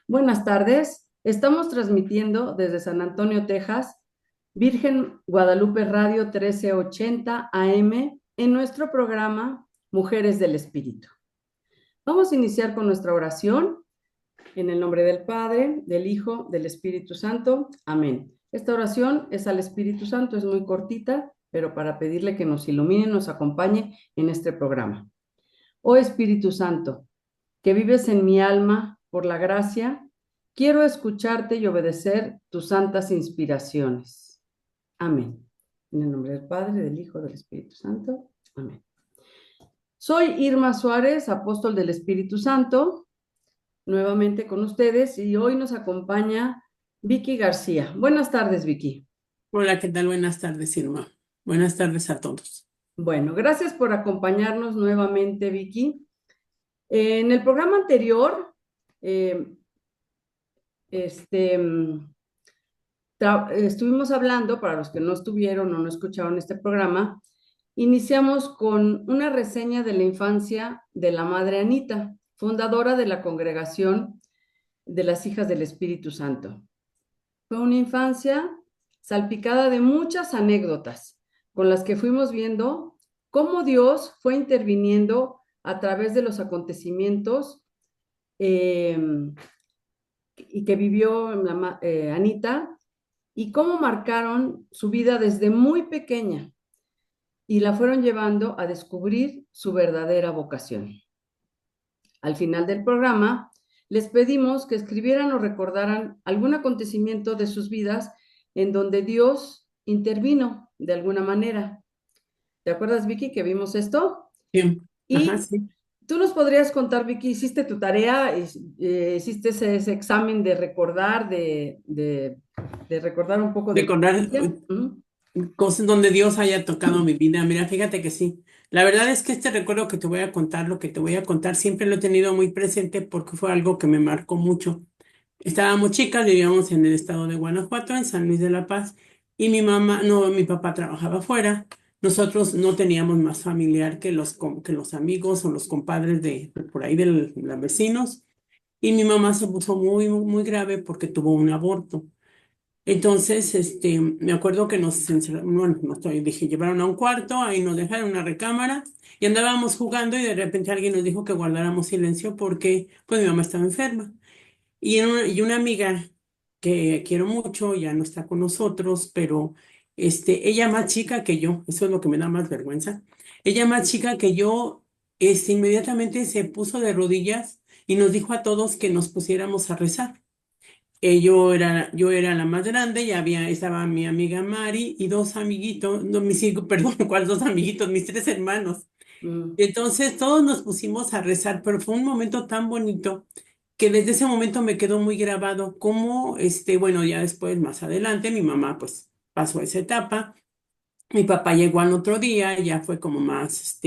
Buenas tardes. Estamos transmitiendo desde San Antonio, Texas, Virgen Guadalupe Radio 1380 AM en nuestro programa Mujeres del Espíritu. Vamos a iniciar con nuestra oración en el nombre del Padre, del Hijo, del Espíritu Santo. Amén. Esta oración es al Espíritu Santo, es muy cortita, pero para pedirle que nos ilumine, nos acompañe en este programa. Oh Espíritu Santo, que vives en mi alma por la gracia, quiero escucharte y obedecer tus santas inspiraciones. Amén. En el nombre del Padre, del Hijo, del Espíritu Santo. Amén. Soy Irma Suárez, apóstol del Espíritu Santo, nuevamente con ustedes, y hoy nos acompaña Vicky García. Buenas tardes, Vicky. Hola, ¿qué tal? Buenas tardes, Irma. Buenas tardes a todos. Bueno, gracias por acompañarnos nuevamente, Vicky. En el programa anterior, eh, este, estuvimos hablando, para los que no estuvieron o no escucharon este programa, iniciamos con una reseña de la infancia de la Madre Anita, fundadora de la Congregación de las Hijas del Espíritu Santo. Fue una infancia salpicada de muchas anécdotas con las que fuimos viendo cómo Dios fue interviniendo a través de los acontecimientos eh, y que vivió Anita y cómo marcaron su vida desde muy pequeña y la fueron llevando a descubrir su verdadera vocación. Al final del programa, les pedimos que escribieran o recordaran algún acontecimiento de sus vidas en donde Dios intervino de alguna manera. ¿Te acuerdas, Vicky, que vimos esto? Bien. Ajá, Y sí. tú nos podrías contar, Vicky, hiciste tu tarea, hiciste ese examen de recordar, de recordar un poco de tu Recordar infancia. Uh-huh. cosas donde Dios haya tocado mi vida. Mira, fíjate que sí. La verdad es que este recuerdo que te voy a contar, lo que te voy a contar, siempre lo he tenido muy presente porque fue algo que me marcó mucho. Estábamos chicas, vivíamos en el estado de Guanajuato, en San Luis de la Paz, y mi mamá, no, mi papá trabajaba afuera. Nosotros no teníamos más familiar que los amigos o los compadres de por ahí de los vecinos. Y mi mamá se puso muy grave porque tuvo un aborto. Entonces, me acuerdo que nos encerraron, bueno, dije, llevaron a un cuarto, ahí nos dejaron una recámara y andábamos jugando y de repente alguien nos dijo que guardáramos silencio porque pues mi mamá estaba enferma. Y una amiga que quiero mucho, ya no está con nosotros, pero ella más chica que yo, eso es lo que me da más vergüenza. Ella más chica que yo, inmediatamente se puso de rodillas y nos dijo a todos que nos pusiéramos a rezar. Yo era la más grande y estaba mi amiga Mari y dos amiguitos, no, perdón, ¿cuáles dos amiguitos? Mis tres hermanos. Mm. Entonces todos nos pusimos a rezar, pero fue un momento tan bonito que desde ese momento me quedó muy grabado. Como, bueno, ya después, más adelante, mi mamá pues pasó esa etapa. Mi papá llegó al otro día, ya fue como más,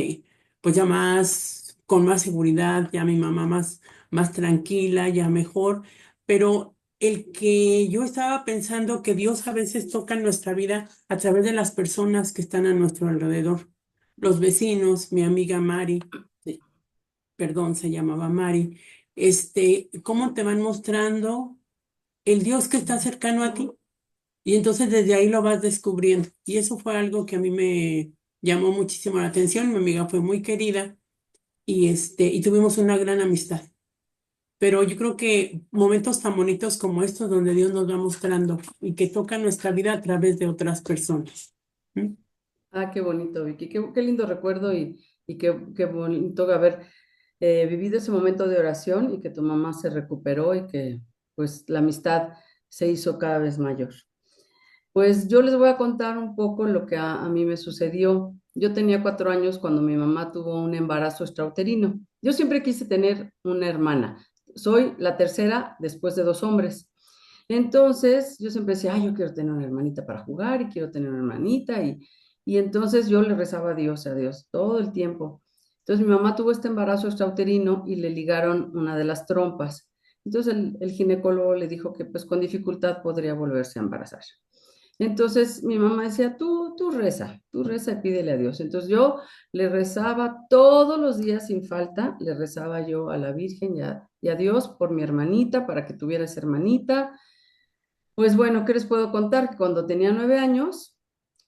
pues ya más, con más seguridad, ya mi mamá más tranquila, ya mejor. Pero el que yo estaba pensando que Dios a veces toca en nuestra vida a través de las personas que están a nuestro alrededor. Los vecinos, mi amiga Mari, perdón, se llamaba Mari, cómo te van mostrando el Dios que está cercano a ti. Y entonces desde ahí lo vas descubriendo. Y eso fue algo que a mí me llamó muchísimo la atención. Mi amiga fue muy querida y tuvimos una gran amistad. Pero yo creo que momentos tan bonitos como estos, donde Dios nos va mostrando y que toca nuestra vida a través de otras personas. ¿Mm? Ah, qué bonito, Vicky, qué lindo recuerdo y qué bonito haber vivido ese momento de oración y que tu mamá se recuperó y que pues la amistad se hizo cada vez mayor. Pues yo les voy a contar un poco lo que a mí me sucedió. Yo tenía 4 años cuando mi mamá tuvo un embarazo extrauterino. Yo siempre quise tener una hermana. Soy la tercera después de dos hombres. Entonces yo siempre decía, ay, yo quiero tener una hermanita para jugar y quiero tener una hermanita. Y entonces yo le rezaba a Dios, todo el tiempo. Entonces mi mamá tuvo este embarazo extrauterino y le ligaron una de las trompas. Entonces el ginecólogo le dijo que pues con dificultad podría volverse a embarazar. Entonces mi mamá decía, tú reza y pídele a Dios. Entonces yo le rezaba todos los días sin falta, le rezaba yo a la Virgen y a Dios por mi hermanita, para que tuviera esa hermanita. Pues bueno, ¿qué les puedo contar? Que cuando tenía 9 años,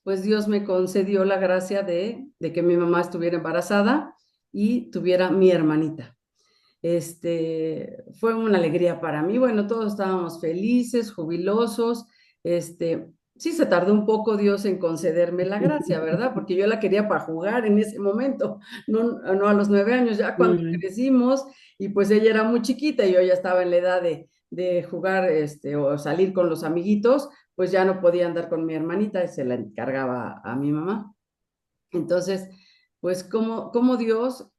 pues Dios me concedió la gracia de que mi mamá estuviera embarazada y tuviera mi hermanita. Fue una alegría para mí. Bueno, todos estábamos felices, jubilosos. Sí se tardó un poco Dios en concederme la gracia, ¿verdad? Porque yo la quería para jugar en ese momento, no a los 9 años, ya cuando Mm. crecimos y pues ella era muy chiquita y yo ya estaba en la edad de jugar, o salir con los amiguitos, pues ya no podía andar con mi hermanita y se la encargaba a mi mamá. Entonces, pues como Dios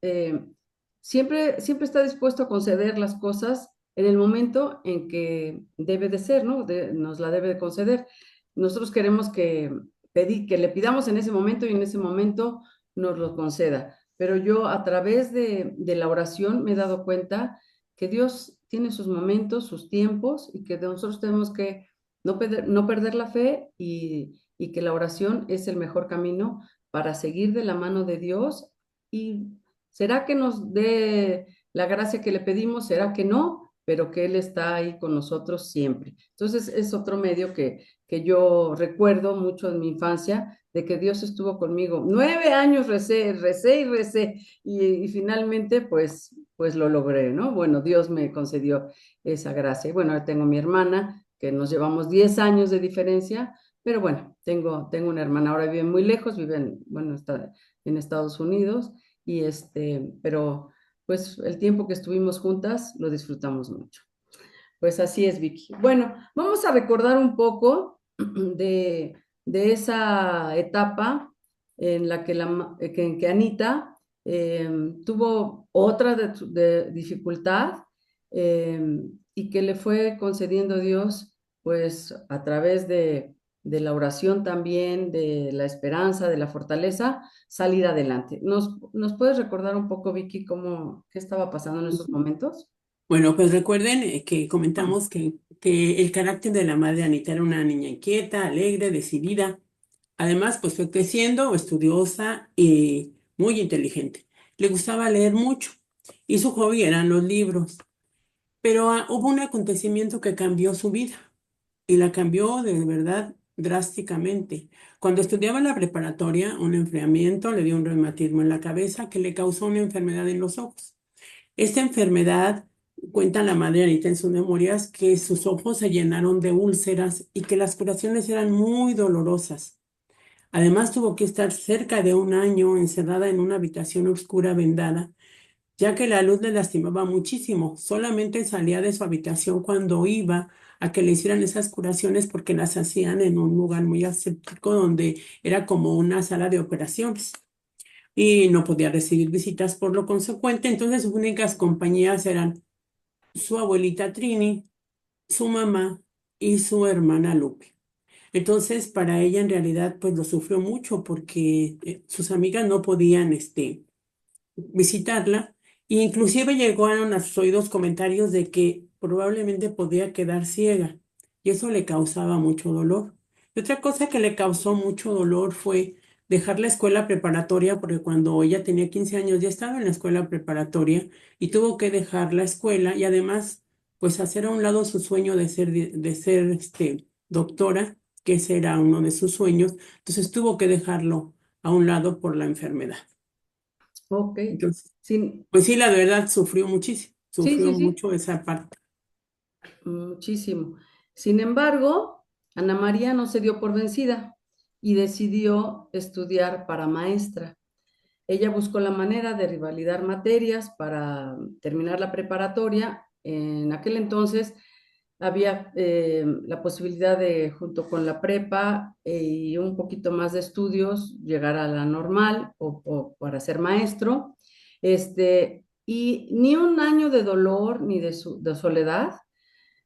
siempre está dispuesto a conceder las cosas en el momento en que debe de ser, ¿no? Nos la debe de conceder. Nosotros queremos que le pidamos en ese momento y en ese momento nos lo conceda. Pero yo a través de la oración me he dado cuenta que Dios tiene sus momentos, sus tiempos y que nosotros tenemos que no perder la fe y que la oración es el mejor camino para seguir de la mano de Dios. ¿Y será que nos dé la gracia que le pedimos? ¿Será que no? Pero que Él está ahí con nosotros siempre. Entonces es otro medio que yo recuerdo mucho en mi infancia, de que Dios estuvo conmigo. 9 años recé, recé y recé, y finalmente pues lo logré, ¿no? Bueno, Dios me concedió esa gracia. Y bueno, ahora tengo mi hermana, que nos llevamos 10 años de diferencia, pero bueno, tengo una hermana, ahora vive muy lejos, bueno, está en Estados Unidos, pero pues el tiempo que estuvimos juntas lo disfrutamos mucho. Pues así es, Vicky. Bueno, vamos a recordar un poco de esa etapa en la en que Anita tuvo otra de dificultad, y que le fue concediendo Dios, pues a través de la oración también, de la esperanza, de la fortaleza, salir adelante. ¿Nos puedes recordar un poco, Vicky, qué estaba pasando en esos momentos? Bueno, pues recuerden que comentamos que el carácter de la madre Anita era una niña inquieta, alegre, decidida. Además, pues fue creciendo, estudiosa y muy inteligente. Le gustaba leer mucho y su hobby eran los libros. Pero hubo un acontecimiento que cambió su vida y la cambió de verdad drásticamente. Cuando estudiaba en la preparatoria, un enfriamiento le dio un reumatismo en la cabeza que le causó una enfermedad en los ojos. Esta enfermedad, cuenta la madre Anita en sus memorias, que sus ojos se llenaron de úlceras y que las curaciones eran muy dolorosas. Además, tuvo que estar cerca de un año encerrada en una habitación oscura vendada, ya que la luz le lastimaba muchísimo. Solamente salía de su habitación cuando iba a que le hicieran esas curaciones porque las hacían en un lugar muy aséptico donde era como una sala de operaciones y no podía recibir visitas por lo consecuente. Entonces sus únicas compañías eran su abuelita Trini, su mamá y su hermana Lupe. Entonces, para ella en realidad, pues lo sufrió mucho porque sus amigas no podían, visitarla, e inclusive llegaron a sus oídos comentarios de que probablemente podía quedar ciega, y eso le causaba mucho dolor. Y otra cosa que le causó mucho dolor fue dejar la escuela preparatoria, porque cuando ella tenía 15 años ya estaba en la escuela preparatoria y tuvo que dejar la escuela y además, pues hacer a un lado su sueño de ser doctora, que ese era uno de sus sueños. Entonces tuvo que dejarlo a un lado por la enfermedad. Ok. Entonces, Sí, pues sí, la verdad sufrió muchísimo, sí, sufrió sí, sí, mucho esa parte. muchísimo. Sin embargo, Ana María no se dio por vencida y decidió estudiar para maestra. Ella buscó la manera de revalidar materias para terminar la preparatoria. En aquel entonces había la posibilidad de, junto con la prepa y un poquito más de estudios, llegar a la normal o para ser maestro. Y ni un año de dolor ni de soledad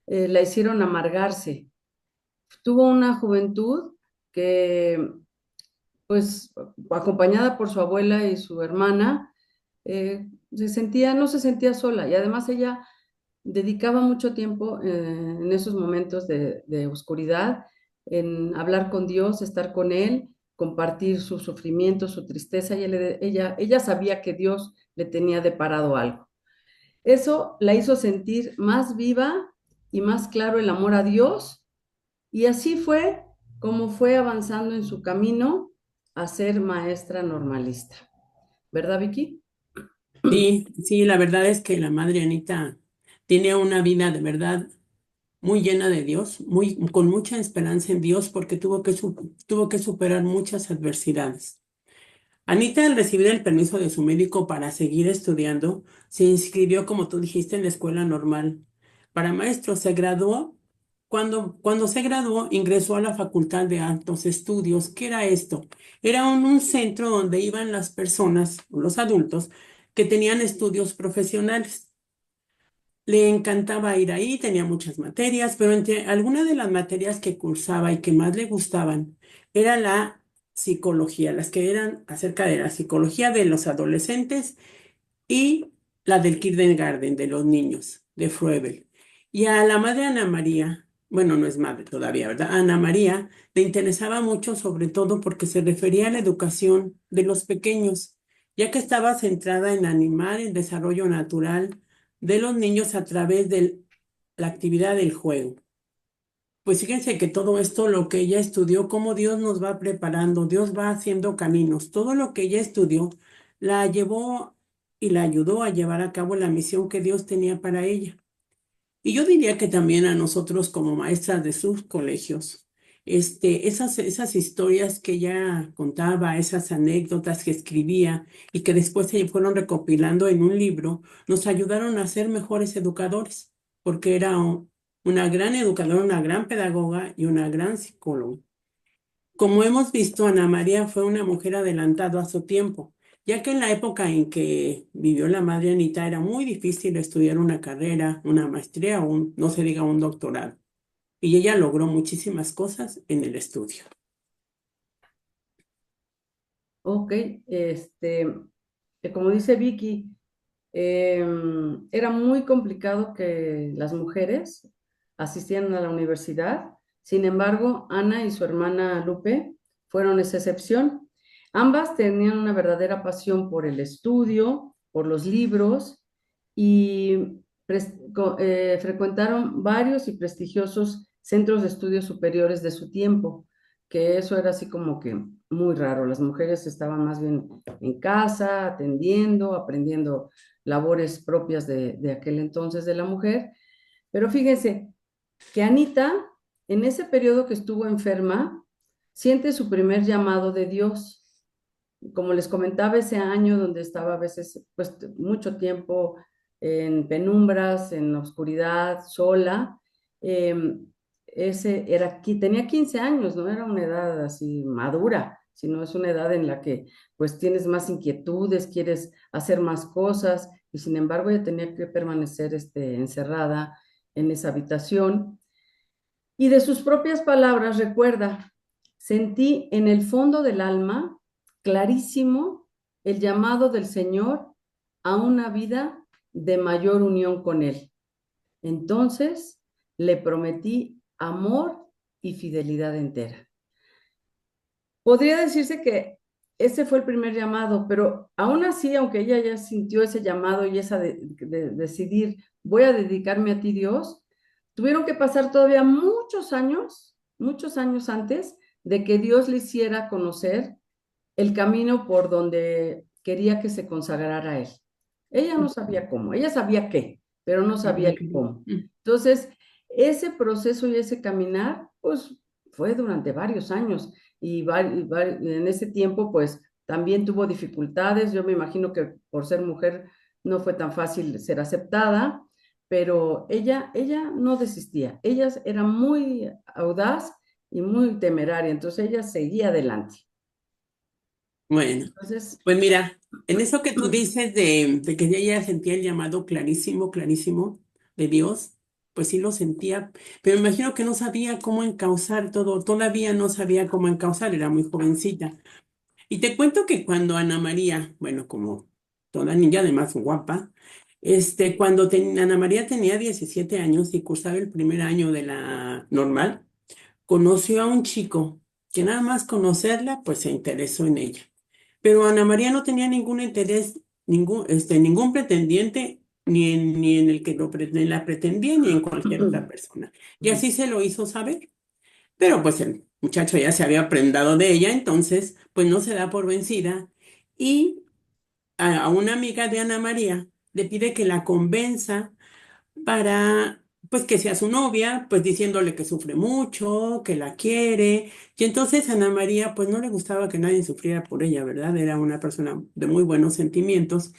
la hicieron amargarse. Tuvo una juventud que, pues, acompañada por su abuela y su hermana, no se sentía sola, y además ella dedicaba mucho tiempo en esos momentos de oscuridad, en hablar con Dios, estar con Él, compartir su sufrimiento, su tristeza, y ella sabía que Dios le tenía deparado algo. Eso la hizo sentir más viva y más claro el amor a Dios, y así fue como fue avanzando en su camino a ser maestra normalista. ¿Verdad, Vicky? Sí, sí, la verdad es que la madre Anita tiene una vida de verdad muy llena de Dios, muy, con mucha esperanza en Dios porque tuvo que superar muchas adversidades. Anita, al recibir el permiso de su médico para seguir estudiando, se inscribió, como tú dijiste, en la escuela normal para maestro. Se graduó. Cuando se graduó, ingresó a la Facultad de Altos Estudios. ¿Qué era esto? Era un centro donde iban las personas, los adultos, que tenían estudios profesionales. Le encantaba ir ahí, tenía muchas materias, pero entre algunas de las materias que cursaba y que más le gustaban era la psicología, las que eran acerca de la psicología de los adolescentes y la del kindergarten, de los niños, de Froebel. Y a la madre Ana María, bueno, no es madre todavía, ¿verdad? Ana María le interesaba mucho, sobre todo porque se refería a la educación de los pequeños, ya que estaba centrada en animar el desarrollo natural de los niños a través de la actividad del juego. Pues fíjense que todo esto, lo que ella estudió, cómo Dios nos va preparando, Dios va haciendo caminos, todo lo que ella estudió la llevó y la ayudó a llevar a cabo la misión que Dios tenía para ella. Y yo diría que también a nosotros como maestras de sus colegios, esas historias que ella contaba, esas anécdotas que escribía y que después se fueron recopilando en un libro, nos ayudaron a ser mejores educadores, porque era una gran educadora, una gran pedagoga y una gran psicóloga. Como hemos visto, Ana María fue una mujer adelantada a su tiempo, ya que en la época en que vivió la madre Anita era muy difícil estudiar una carrera, una maestría o no se diga un doctorado. Y ella logró muchísimas cosas en el estudio. Ok, como dice Vicky, era muy complicado que las mujeres asistieran a la universidad. Sin embargo, Ana y su hermana Lupe fueron esa excepción. Ambas tenían una verdadera pasión por el estudio, por los libros, y frecuentaron varios y prestigiosos centros de estudios superiores de su tiempo, que eso era así como que muy raro. Las mujeres estaban más bien en casa, atendiendo, aprendiendo labores propias de aquel entonces de la mujer. Pero fíjense que Anita, en ese periodo que estuvo enferma, siente su primer llamado de Dios. Como les comentaba, ese año donde estaba a veces pues mucho tiempo en penumbras, en oscuridad, sola, eh, ese era aquí, tenía 15 años, no era una edad así madura, sino es una edad en la que pues tienes más inquietudes, quieres hacer más cosas, y sin embargo ella tenía que permanecer encerrada en esa habitación. Y de sus propias palabras recuerda, sentí en el fondo del alma clarísimo el llamado del Señor a una vida de mayor unión con Él. Entonces le prometí amor y fidelidad entera. Podría decirse que ese fue el primer llamado, pero aún así, aunque ella ya sintió ese llamado y esa de decidir, voy a dedicarme a ti, Dios, tuvieron que pasar todavía muchos años antes de que Dios le hiciera conocer el camino por donde quería que se consagrara a Él. Ella no sabía cómo, ella sabía qué, pero no sabía el cómo. Entonces, ese proceso y ese caminar, pues fue durante varios años y en ese tiempo, pues también tuvo dificultades. Yo me imagino que por ser mujer no fue tan fácil ser aceptada, pero ella no desistía. Ella era muy audaz y muy temeraria, entonces ella seguía adelante. Bueno, Entonces, pues mira, en eso que tú dices de que ella sentía el llamado clarísimo, clarísimo de Dios, pues sí lo sentía, pero me imagino que no sabía cómo encauzar todo, todavía no sabía cómo encauzar, era muy jovencita. Y te cuento que cuando Ana María, bueno, como toda niña, además guapa, Ana María tenía 17 años y cursaba el primer año de la normal, conoció a un chico que nada más conocerla, pues se interesó en ella. Pero Ana María no tenía ningún interés, ningún pretendiente, ni en el que la pretendía, ni en cualquier otra persona. Y así se lo hizo saber. Pero pues el muchacho ya se había prendado de ella, entonces pues no se da por vencida y a una amiga de Ana María le pide que la convenza para pues que sea su novia, pues diciéndole que sufre mucho, que la quiere. Y entonces Ana María pues no le gustaba que nadie sufriera por ella, ¿verdad? Era una persona de muy buenos sentimientos.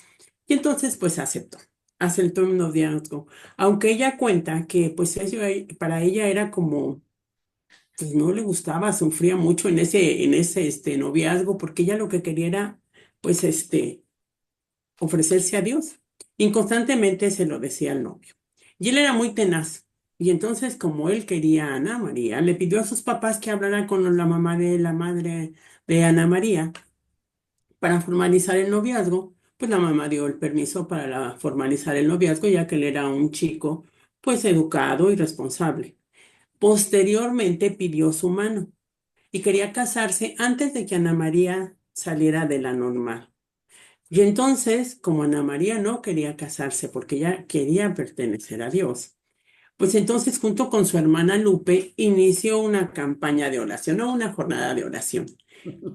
Y entonces pues aceptó un noviazgo. Aunque ella cuenta que pues eso para ella era como pues no le gustaba, sufría mucho en ese noviazgo, porque ella lo que quería era, pues, ofrecerse a Dios. Inconstantemente se lo decía al novio. Y él era muy tenaz. Y entonces, como él quería a Ana María, le pidió a sus papás que hablaran con la mamá de la madre de Ana María para formalizar el noviazgo. Pues la mamá dio el permiso para formalizar el noviazgo, ya que él era un chico, pues, educado y responsable. Posteriormente pidió su mano y quería casarse antes de que Ana María saliera de la normal. Y entonces, como Ana María no quería casarse porque ella quería pertenecer a Dios, pues entonces junto con su hermana Lupe inició una campaña de oración, o una jornada de oración.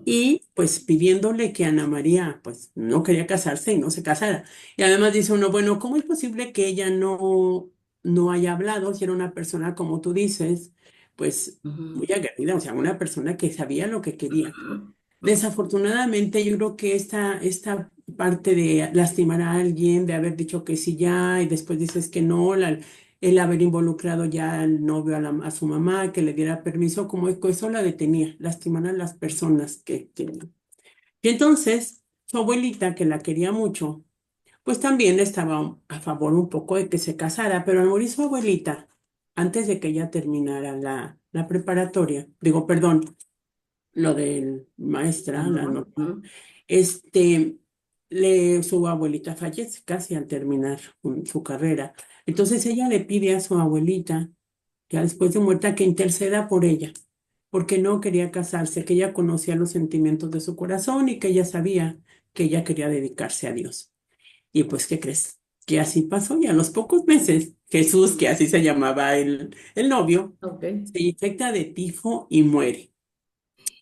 Y pues pidiéndole que Ana María pues no quería casarse y no se casara. Y además dice uno, bueno, ¿cómo es posible que ella no haya hablado si era una persona, como tú dices, pues muy aguerrida, o sea, una persona que sabía lo que quería? Desafortunadamente, yo creo que esta parte de lastimar a alguien, de haber dicho que sí ya y después dices que no, el haber involucrado ya al novio, a su mamá, que le diera permiso, como es que eso la detenía, lastimar a las personas que. Y entonces, su abuelita, que la quería mucho, pues también estaba a favor un poco de que se casara, pero al morir su abuelita, antes de que ella terminara la preparatoria, digo, perdón, lo de maestra, la Ajá, normal, este, su abuelita fallece casi al terminar su carrera. Entonces ella le pide a su abuelita, ya después de muerta, que interceda por ella, porque no quería casarse, que ella conocía los sentimientos de su corazón y que ella sabía que ella quería dedicarse a Dios. Y pues, ¿qué crees? Que así pasó y a los pocos meses, Jesús, que así se llamaba el novio, ok. se infecta de tifo y muere.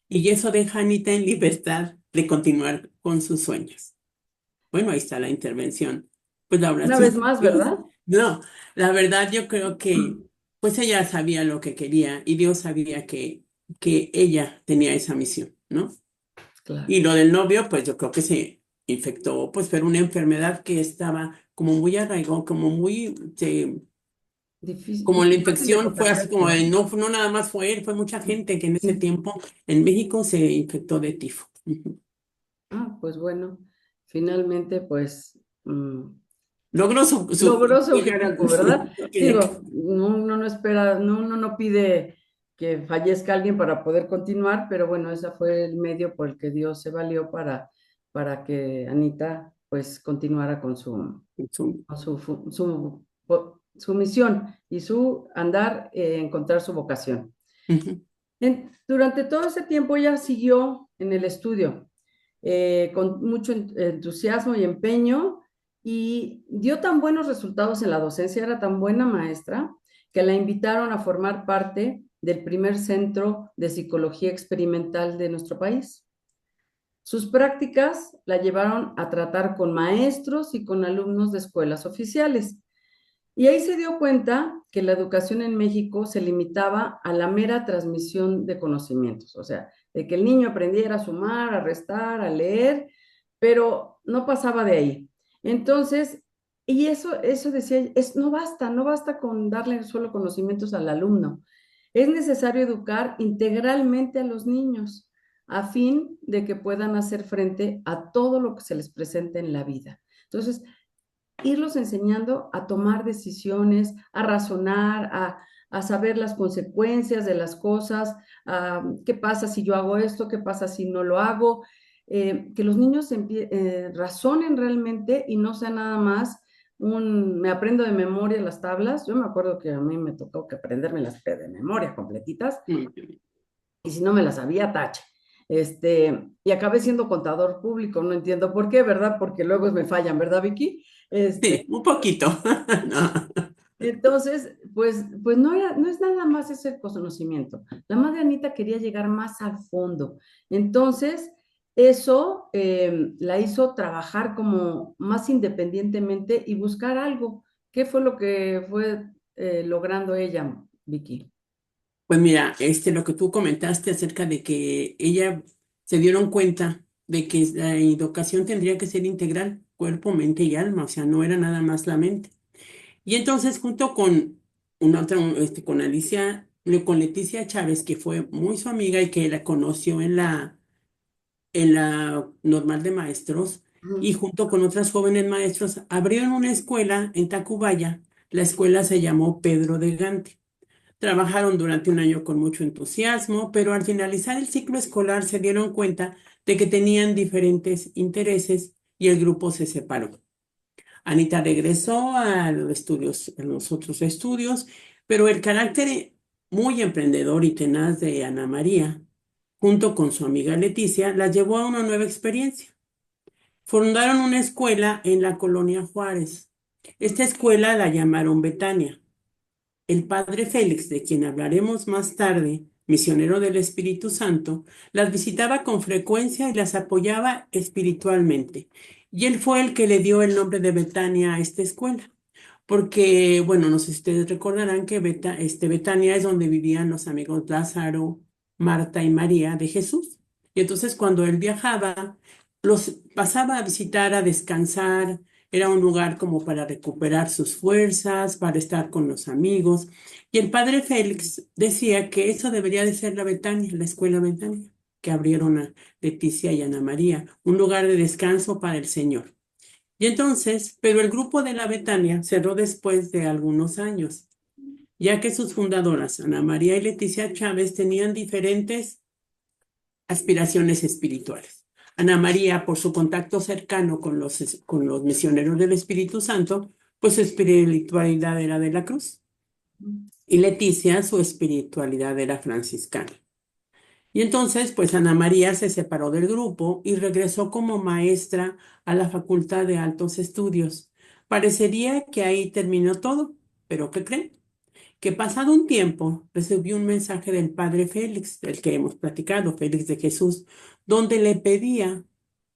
Y eso deja a Anita en libertad de continuar con sus sueños. Bueno, ahí está la intervención. Pues la Una oración vez de más, Dios. ¿verdad? No, la verdad yo creo que pues ella sabía lo que quería y Dios sabía que ella tenía esa misión, ¿no? Claro. Y lo del novio, pues yo creo que se infectó, pues fue una enfermedad que estaba como muy arraigada, como muy, como la Fácil de infección fue así contagiarse, como ¿no? de no nada más fue él, fue mucha gente que en ese tiempo en México se infectó de tifo. Ujú. Pues bueno, finalmente, pues Logró su logró su lo que objetivo, ¿verdad? lo que ella Digo, uno no espera, uno no pide que fallezca alguien para poder continuar, pero bueno, ese fue el medio por el que Dios se valió para que Anita pues continuara su- con su misión y su andar, encontrar su vocación. ujú, Durante todo ese tiempo ella siguió en el estudio con mucho entusiasmo y empeño y dio tan buenos resultados en la docencia, era tan buena maestra, que la invitaron a formar parte del primer centro de psicología experimental de nuestro país. Sus prácticas la llevaron a tratar con maestros y con alumnos de escuelas oficiales. Y ahí se dio cuenta que la educación en México se limitaba a la mera transmisión de conocimientos, o sea, de que el niño aprendiera a sumar, a restar, a leer, pero no pasaba de ahí. Entonces, y eso decía, no basta con darle solo conocimientos al alumno. Es necesario educar integralmente a los niños a fin de que puedan hacer frente a todo lo que se les presente en la vida. Entonces, irlos enseñando a tomar decisiones, a razonar, a saber las consecuencias de las cosas, qué pasa si yo hago esto, qué pasa si no lo hago, que los niños razonen realmente y no sea nada más me aprendo de memoria las tablas. Yo me acuerdo que a mí me tocó que aprenderme las de memoria completitas, Mm. y si no me las sabía, tache. Y acabé siendo contador público, no entiendo por qué, ¿verdad? Porque luego me fallan, ¿verdad, Vicky? Sí, un poquito. No. Entonces, pues no es nada más ese conocimiento. La madre Anita quería llegar más al fondo. Entonces, eso la hizo trabajar como más independientemente y buscar algo. ¿Qué fue lo que fue logrando ella, Vicky? Pues mira, lo que tú comentaste acerca de que ella se dieron cuenta de que la educación tendría que ser integral, cuerpo, mente y alma, o sea, no era nada más la mente. Y entonces, junto con una otra, con Alicia, con Leticia Chávez, que fue muy su amiga y que la conoció en la normal de maestros, y Ujú, junto con otras jóvenes maestros, abrieron una escuela en Tacubaya. La escuela se llamó Pedro de Gante. Trabajaron durante un año con mucho entusiasmo, pero al finalizar el ciclo escolar se dieron cuenta de que tenían diferentes intereses y el grupo se separó. Anita regresó a los estudios, a los otros estudios, pero el carácter muy emprendedor y tenaz de Ana María, junto con su amiga Leticia, la llevó a una nueva experiencia. Fundaron una escuela en la colonia Juárez. Esta escuela la llamaron Betania. El padre Félix, de quien hablaremos más tarde, misionero del Espíritu Santo, las visitaba con frecuencia y las apoyaba espiritualmente. Y él fue el que le dio el nombre de Betania a esta escuela. Porque, bueno, no sé si ustedes recordarán que Betania es donde vivían los amigos Lázaro, Marta y María de Jesús. Y entonces cuando él viajaba, los pasaba a visitar, a descansar. Era un lugar como para recuperar sus fuerzas, para estar con los amigos. Y el padre Félix decía que eso debería de ser la Betania, la escuela Betania, que abrieron a Leticia y Ana María, un lugar de descanso para el Señor. Y entonces, pero el grupo de la Betania cerró después de algunos años, ya que sus fundadoras, Ana María y Leticia Chávez, tenían diferentes aspiraciones espirituales. Ana María, por su contacto cercano con los misioneros del Espíritu Santo, pues su espiritualidad era de la cruz. Y Leticia, su espiritualidad era franciscana. Y entonces, pues Ana María se separó del grupo y regresó como maestra a la Facultad de Altos Estudios. Parecería que ahí terminó todo, pero ¿qué creen? Que pasado un tiempo recibió un mensaje del padre Félix, del que hemos platicado, Félix de Jesús, donde le pedía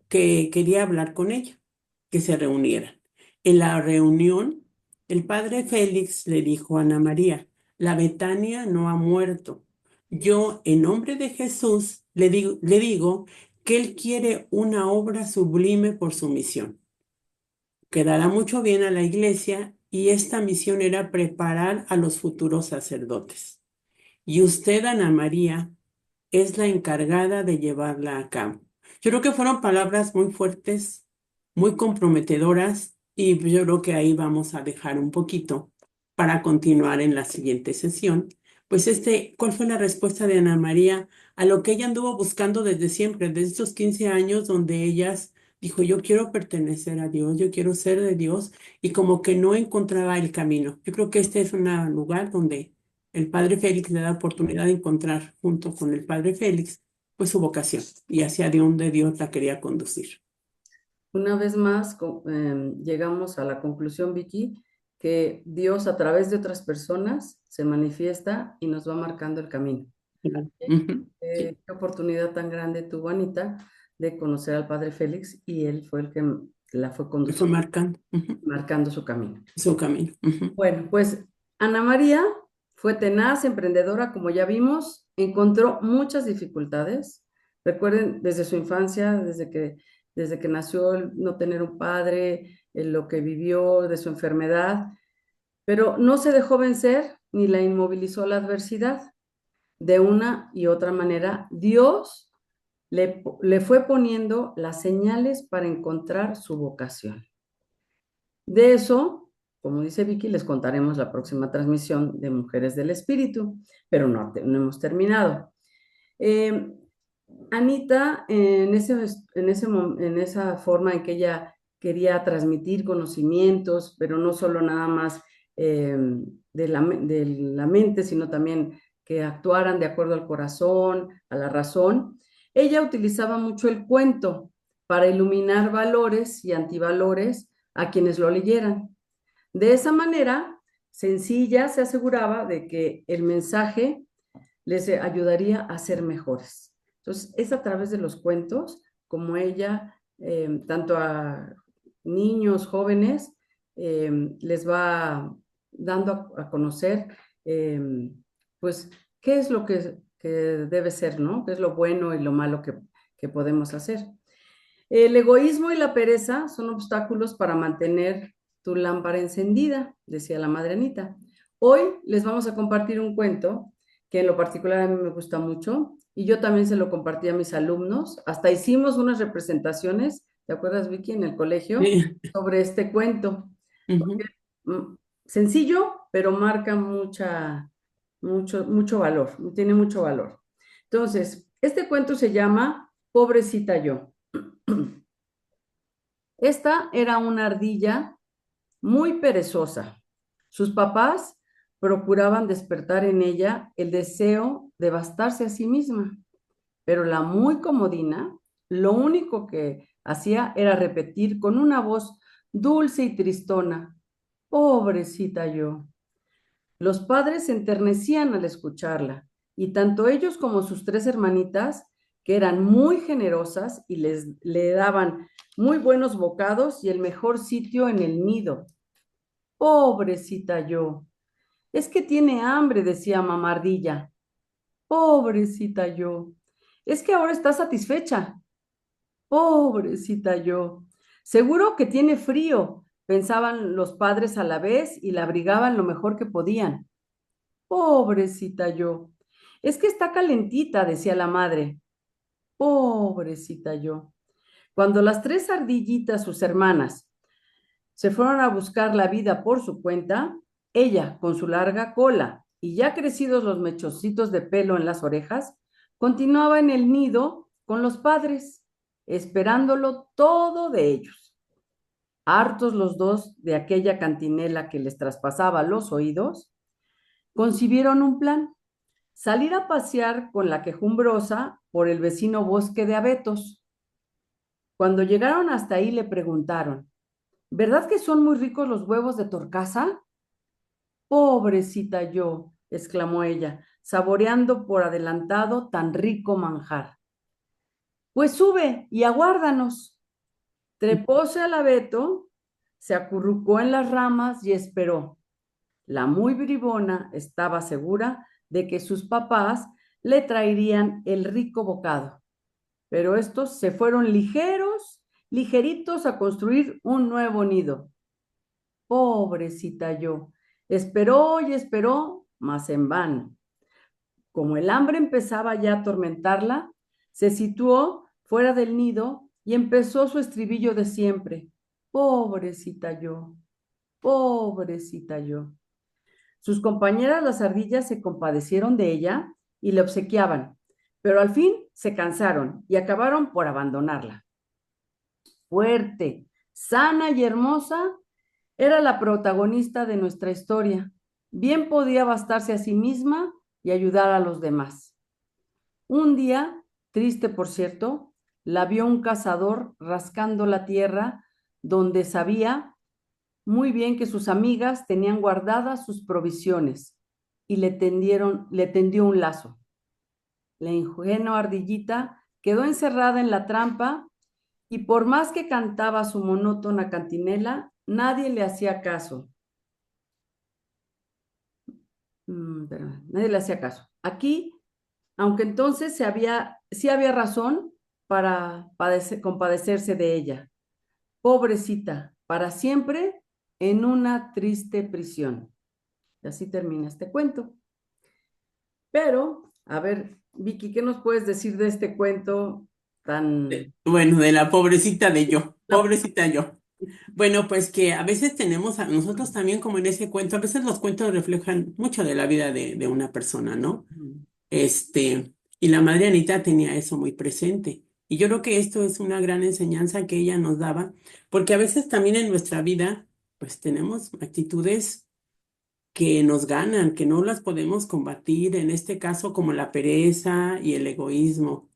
que quería hablar con ella, que se reunieran. En la reunión, el padre Félix le dijo a Ana María, la Betania no ha muerto. Yo, en nombre de Jesús, le digo que él quiere una obra sublime por su misión. Quedará mucho bien a la iglesia y esta misión era preparar a los futuros sacerdotes. Y usted, Ana María, es la encargada de llevarla a cabo. Yo creo que fueron palabras muy fuertes, muy comprometedoras, y yo creo que ahí vamos a dejar un poquito para continuar en la siguiente sesión. Pues ¿cuál fue la respuesta de Ana María a lo que ella anduvo buscando desde siempre, desde estos 15 años donde ellas dijo, yo quiero pertenecer a Dios, yo quiero ser de Dios, y como que no encontraba el camino? Yo creo que este es un lugar donde el padre Félix le da oportunidad de encontrar, junto con el padre Félix, pues su vocación y hacia donde Dios la quería conducir. Una vez más, llegamos a la conclusión, Vicky, que Dios a través de otras personas se manifiesta y nos va marcando el camino. Claro. Ujú. Sí, Qué oportunidad tan grande tuvo Anita de conocer al padre Félix, y él fue el que la fue y fue conduciendo, marcando marcando su camino. su camino. Ujú. Bueno, pues Ana María fue tenaz, emprendedora, como ya vimos, encontró muchas dificultades. Recuerden, desde su infancia, desde que nació, el no tener un padre, lo que vivió de su enfermedad, pero no se dejó vencer ni la inmovilizó la adversidad. De una y otra manera, Dios le fue poniendo las señales para encontrar su vocación. De eso, como dice Vicky, les contaremos la próxima transmisión de Mujeres del Espíritu, pero no hemos terminado. Eh, Anita, en esa forma en que ella quería transmitir conocimientos, pero no solo nada más de la mente, sino también que actuaran de acuerdo al corazón, a la razón. Ella utilizaba mucho el cuento para iluminar valores y antivalores a quienes lo leyeran. De esa manera, sencilla, se aseguraba de que el mensaje les ayudaría a ser mejores. Entonces, es a través de los cuentos como ella, tanto a niños, jóvenes, les va dando a conocer, pues, qué es lo que debe ser, ¿no? ¿Qué es lo bueno y lo malo que podemos hacer? El egoísmo y la pereza son obstáculos para mantener tu lámpara encendida, decía la madre Anita. Hoy les vamos a compartir un cuento que en lo particular a mí me gusta mucho y yo también se lo compartí a mis alumnos. Hasta hicimos unas representaciones, ¿te acuerdas, Vicky, en el colegio, Sí. sobre este cuento? Ujú. Sencillo, pero marca mucho valor, tiene mucho valor. Entonces, este cuento se llama Pobrecita yo. Esta era una ardilla muy perezosa. Sus papás procuraban despertar en ella el deseo de bastarse a sí misma, pero la muy comodina lo único que hacía era repetir con una voz dulce y tristona, pobrecita yo. Los padres se enternecían al escucharla, y tanto ellos como sus tres hermanitas, que eran muy generosas y le daban muy buenos bocados y el mejor sitio en el nido. Pobrecita yo. Es que tiene hambre, decía mamá ardilla. Pobrecita yo. Es que ahora está satisfecha. Pobrecita yo. Seguro que tiene frío, pensaban los padres a la vez y la abrigaban lo mejor que podían. Pobrecita yo. Es que está calentita, decía la madre. Pobrecita yo. Cuando las tres ardillitas, sus hermanas, se fueron a buscar la vida por su cuenta, ella, con su larga cola y ya crecidos los mechocitos de pelo en las orejas, continuaba en el nido con los padres, esperándolo todo de ellos. Hartos los dos de aquella cantinela que les traspasaba los oídos, concibieron un plan: salir a pasear con la quejumbrosa por el vecino bosque de abetos. Cuando llegaron hasta ahí le preguntaron, ¿verdad que son muy ricos los huevos de Torcasa? Pobrecita yo, exclamó ella, saboreando por adelantado tan rico manjar. Pues sube y aguárdanos. Trepóse al abeto, se acurrucó en las ramas y esperó. La muy bribona estaba segura de que sus papás le traerían el rico bocado, pero estos se fueron ligeritos a construir un nuevo nido. Pobrecita yo, esperó y esperó, mas en vano. Como el hambre empezaba ya a atormentarla, se situó fuera del nido y empezó su estribillo de siempre. Pobrecita yo, pobrecita yo. Sus compañeras las ardillas se compadecieron de ella y le obsequiaban, pero al fin se cansaron y acabaron por abandonarla. Fuerte, sana y hermosa, era la protagonista de nuestra historia. Bien podía bastarse a sí misma y ayudar a los demás. Un día, triste por cierto, la vio un cazador rascando la tierra donde sabía muy bien que sus amigas tenían guardadas sus provisiones y le tendió un lazo. La ingenua ardillita quedó encerrada en la trampa y por más que cantaba su monótona cantinela, nadie le hacía caso. Nadie le hacía caso. Aquí, aunque entonces sí había razón para compadecerse de ella. Pobrecita, para siempre en una triste prisión. Y así termina este cuento. Pero, a ver, Vicky, ¿qué nos puedes decir de este cuento tan... Bueno, de la pobrecita de yo, pobrecita yo. Bueno, pues que a veces tenemos a nosotros también como en ese cuento, a veces los cuentos reflejan mucho de la vida de una persona, ¿no? Y la madre Anita tenía eso muy presente. Y yo creo que esto es una gran enseñanza que ella nos daba, porque a veces también en nuestra vida, pues tenemos actitudes que nos ganan, que no las podemos combatir, en este caso como la pereza y el egoísmo.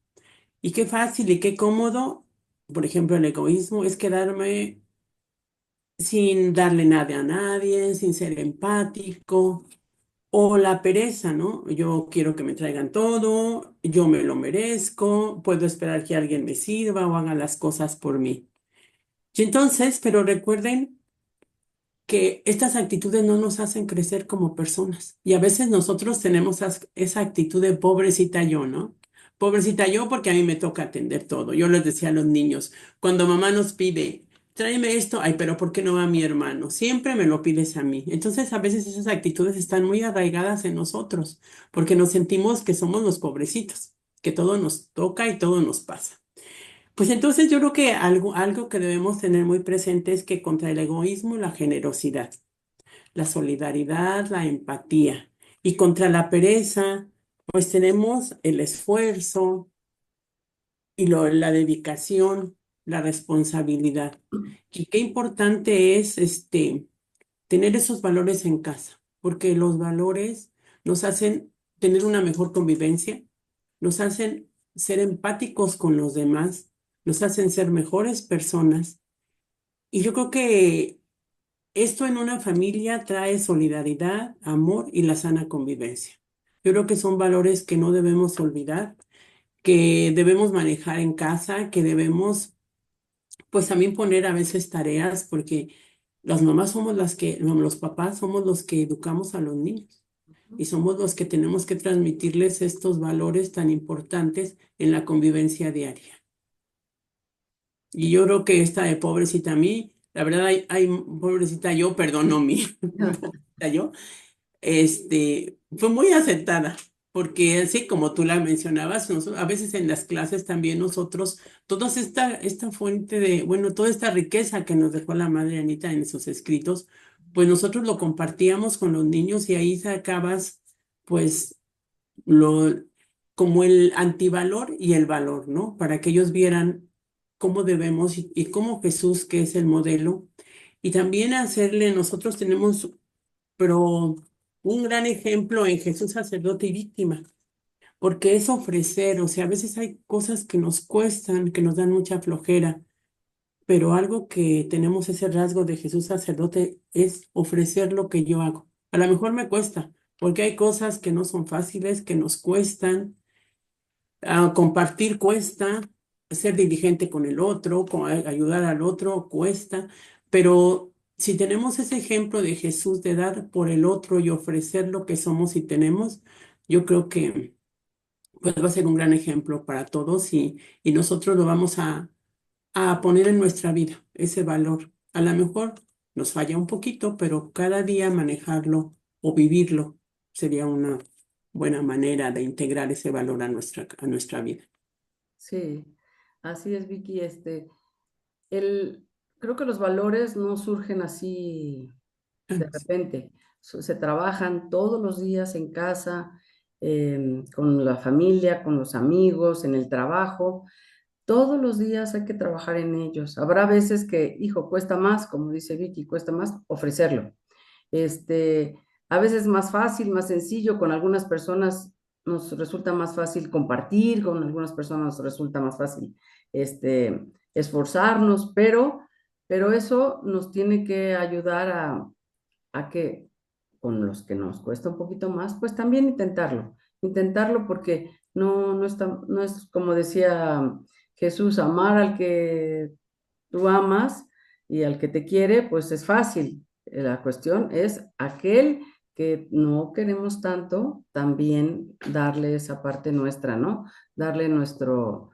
Y qué fácil y qué cómodo, por ejemplo, el egoísmo es quedarme sin darle nada a nadie, sin ser empático, o la pereza, ¿no? Yo quiero que me traigan todo, yo me lo merezco, puedo esperar que alguien me sirva o haga las cosas por mí. Y entonces, pero recuerden que estas actitudes no nos hacen crecer como personas. Y a veces nosotros tenemos esa actitud de pobrecita yo, ¿no? Pobrecita yo porque a mí me toca atender todo. Yo les decía a los niños, cuando mamá nos pide, tráeme esto, ay, pero ¿por qué no va mi hermano? Siempre me lo pides a mí. Entonces a veces esas actitudes están muy arraigadas en nosotros porque nos sentimos que somos los pobrecitos, que todo nos toca y todo nos pasa. Pues entonces yo creo que algo que debemos tener muy presente es que contra el egoísmo, la generosidad, la solidaridad, la empatía. Y contra la pereza, pues tenemos el esfuerzo y la dedicación, la responsabilidad. Y qué importante es tener esos valores en casa, porque los valores nos hacen tener una mejor convivencia, nos hacen ser empáticos con los demás, nos hacen ser mejores personas. Y yo creo que esto en una familia trae solidaridad, amor y la sana convivencia. Yo creo que son valores que no debemos olvidar, que debemos manejar en casa, que debemos pues también poner a veces tareas, porque las mamás somos las que, no, los papás somos los que educamos a los niños y somos los que tenemos que transmitirles estos valores tan importantes en la convivencia diaria. Y yo creo que esta de pobrecita a mí, la verdad pobrecita yo, perdón, no mí, pobrecita yo, fue muy aceptada, porque así como tú la mencionabas, a veces en las clases también nosotros, toda esta fuente de, bueno, toda esta riqueza que nos dejó la madre Anita en sus escritos, pues nosotros lo compartíamos con los niños y ahí sacabas, pues, lo, como el antivalor y el valor, ¿no? Para que ellos vieran cómo debemos y cómo Jesús, que es el modelo, y también hacerle, nosotros tenemos, pero un gran ejemplo en Jesús sacerdote y víctima, porque es ofrecer, o sea, a veces hay cosas que nos cuestan, que nos dan mucha flojera, pero algo que tenemos ese rasgo de Jesús sacerdote es ofrecer lo que yo hago. A lo mejor me cuesta, porque hay cosas que no son fáciles, que nos cuestan. Compartir cuesta, ser diligente con el otro, ayudar al otro cuesta, pero si tenemos ese ejemplo de Jesús de dar por el otro y ofrecer lo que somos y tenemos, yo creo que pues va a ser un gran ejemplo para todos y nosotros lo vamos a poner en nuestra vida, ese valor. A lo mejor nos falla un poquito, pero cada día manejarlo o vivirlo sería una buena manera de integrar ese valor a nuestra vida. Sí, así es, Vicky. El, creo que los valores no surgen así de repente. Se trabajan todos los días en casa, con la familia, con los amigos, en el trabajo. Todos los días hay que trabajar en ellos. Habrá veces que, hijo, cuesta más, como dice Vicky, cuesta más ofrecerlo. Este, a veces es más fácil, más sencillo, con algunas personas nos resulta más fácil compartir, con algunas personas nos resulta más fácil esforzarnos, pero eso nos tiene que ayudar a que con los que nos cuesta un poquito más, pues también intentarlo porque no es como decía Jesús, amar al que tú amas y al que te quiere, pues es fácil. La cuestión es aquel que no queremos tanto, también darle esa parte nuestra, ¿no? Darle nuestro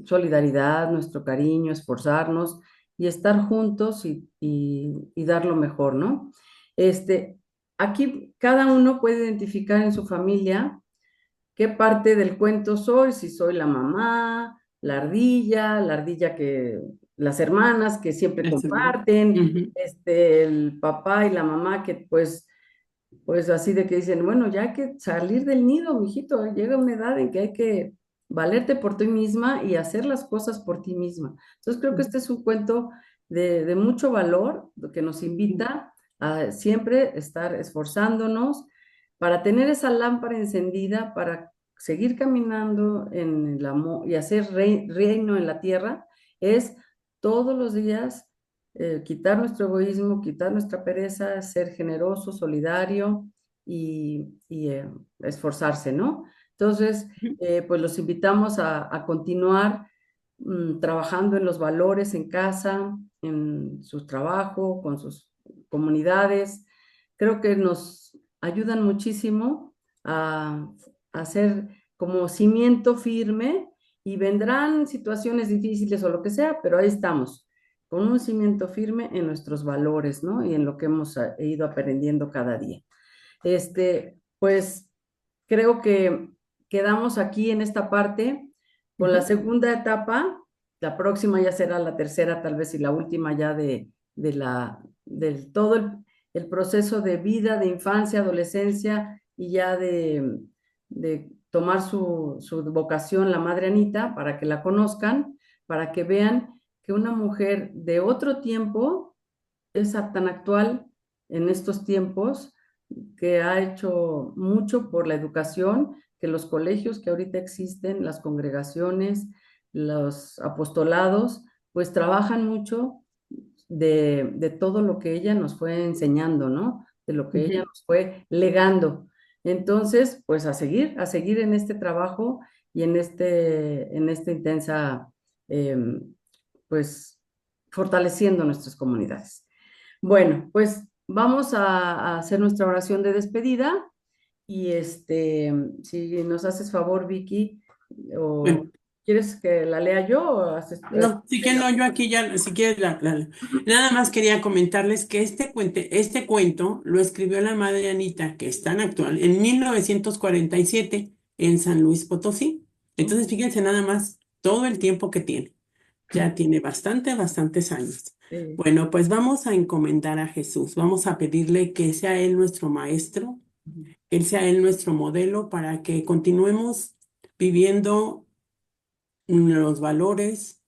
solidaridad, nuestro cariño, esforzarnos y estar juntos y dar lo mejor, ¿no? Este, aquí cada uno puede identificar en su familia qué parte del cuento soy, si soy la mamá, la ardilla que, las hermanas que siempre Eso, ¿no? comparten, Ujú. el papá y la mamá que pues así de que dicen, bueno, ya hay que salir del nido, mijito, llega una edad en que hay que valerte por ti misma y hacer las cosas por ti misma. Entonces creo que este es un cuento de mucho valor que nos invita a siempre estar esforzándonos para tener esa lámpara encendida, para seguir caminando en el amor y hacer reino en la tierra, es todos los días quitar nuestro egoísmo, quitar nuestra pereza, ser generoso, solidario y esforzarse, ¿no? Entonces, pues los invitamos a continuar trabajando en los valores en casa, en su trabajo, con sus comunidades. Creo que nos ayudan muchísimo a hacer como cimiento firme y vendrán situaciones difíciles o lo que sea, pero ahí estamos, con un cimiento firme en nuestros valores, ¿no? Y en lo que hemos ido aprendiendo cada día. Pues creo que quedamos aquí en esta parte con la segunda etapa. La próxima ya será la tercera, tal vez, y la última ya del todo el proceso de vida, de infancia, adolescencia y ya de tomar su vocación, la Madre Anita, para que la conozcan, para que vean que una mujer de otro tiempo es tan actual en estos tiempos, que ha hecho mucho por la educación, que los colegios que ahorita existen, las congregaciones, los apostolados, pues trabajan mucho de todo lo que ella nos fue enseñando, ¿no? De lo que ella Ujú. nos fue legando. Entonces, pues a seguir en este trabajo y en esta intensa, eh, pues, fortaleciendo nuestras comunidades. Bueno, pues vamos a hacer nuestra oración de despedida y si nos haces favor, Vicky, o Bueno, quieres que la lea yo o haces... no, sí que no, yo aquí ya, si quieres, nada más quería comentarles que este cuento lo escribió la madre Anita, que es tan actual, en 1947 en San Luis Potosí. Entonces, fíjense nada más todo el tiempo que tiene. Ya tiene bastantes años. Sí. Bueno, pues vamos a encomendar a Jesús. Vamos a pedirle que sea Él nuestro maestro, que Él sea Él nuestro modelo para que continuemos viviendo los valores,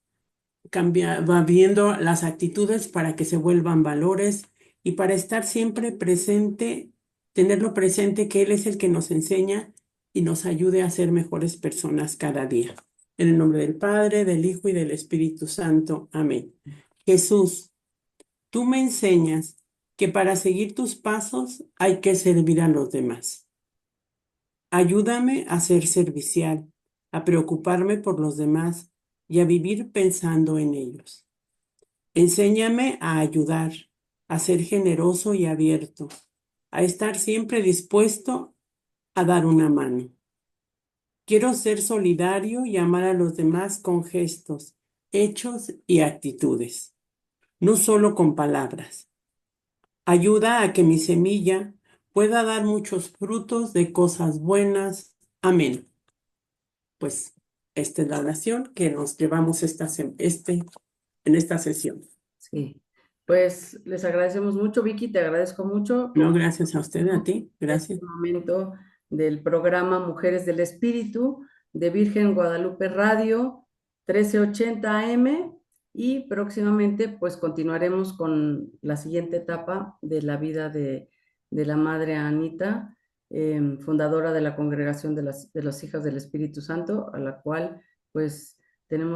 va viendo las actitudes para que se vuelvan valores y para estar siempre presente, tenerlo presente que Él es el que nos enseña y nos ayude a ser mejores personas cada día. En el nombre del Padre, del Hijo y del Espíritu Santo. Amén. Jesús, tú me enseñas que para seguir tus pasos hay que servir a los demás. Ayúdame a ser servicial, a preocuparme por los demás y a vivir pensando en ellos. Enséñame a ayudar, a ser generoso y abierto, a estar siempre dispuesto a dar una mano. Quiero ser solidario y amar a los demás con gestos, hechos y actitudes, no solo con palabras. Ayuda a que mi semilla pueda dar muchos frutos de cosas buenas. Amén. Pues esta es la oración que nos llevamos en esta sesión. Sí, pues les agradecemos mucho, Vicky, te agradezco mucho No, por gracias a usted, a ti, este gracias. momento del programa Mujeres del Espíritu de Virgen Guadalupe Radio 1380 AM y próximamente pues continuaremos con la siguiente etapa de la vida de la Madre Anita, fundadora de la Congregación de las Hijas del Espíritu Santo, a la cual pues tenemos